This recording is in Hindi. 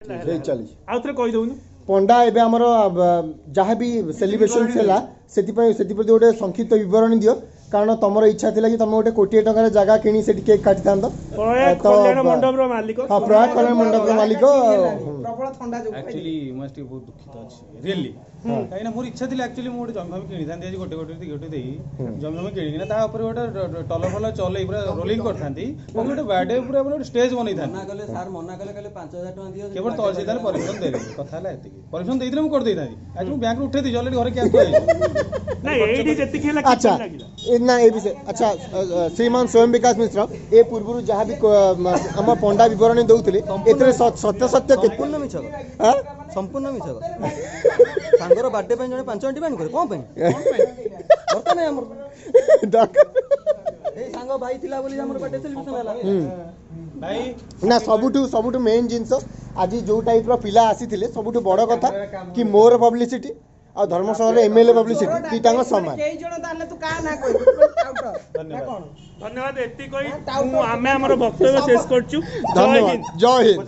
चली आउ थे कही दउनु पंडा एबे हमर जहाँ भी सेलिब्रेशन है से गोटे संक्षिप्त विवरण दियो कारण तुम इच्छा थी कि तुम गोटे कोटी टकर जगह किणी से केक काटी था कल्याण मंडप मालिक हाँ प्रयाग कल्याण मंडप मालिक प्रबल ठंडा जो एक्चुअली मस्ट बहुत दुखित अछि रियली कहीं मोर इच्छा थी एक्चुअली मोर जमी किणी था आज गोटे गोटे गोटे दे जमी किणी ता ऊपर गोटे टलर फलर चले पूरा रोलिंग करथांती गोटे बर्थडे पूरा गोटे स्टेज बनै था मना कले सर मना कले कले 5000 टका दियो केवल तहसीलदार परमिशन दे कथा है परमिशन देइले मु कर देई थांती आज मु बैंक उठे दी ऑलरेडी घरे कैश पाई ना एडी जति खेला अच्छा ना ए विषय अच्छा श्रीमान स्वयं विकास मिश्र ए पूर्व जहाँ भी आम पंडा विवरण दौले एतरे सत्य सत्य संपूर्ण मिछ हां संपूर्ण मिछ सांगर बर्थडे पे जने 5 डिमांड करे कोन पे बता नै हमर ए सांग भाई थिला बोली हमर बर्थडे सेलिब्रेशन हला भाई ना सबुठु मेन जिनस आज जो टाइप रो पिला आसीथिले सबुठु बड़ कथा कि मोर पब्लिसिटी आ धर्मशाला रे एमएलए पब्लिसिटी तीटांग समान केई जण ताले तू का ना कहि धन्यवाद धन्यवाद एति कही आमे हमर वक्तव्य शेष करछु धन्यवाद जय हिंद।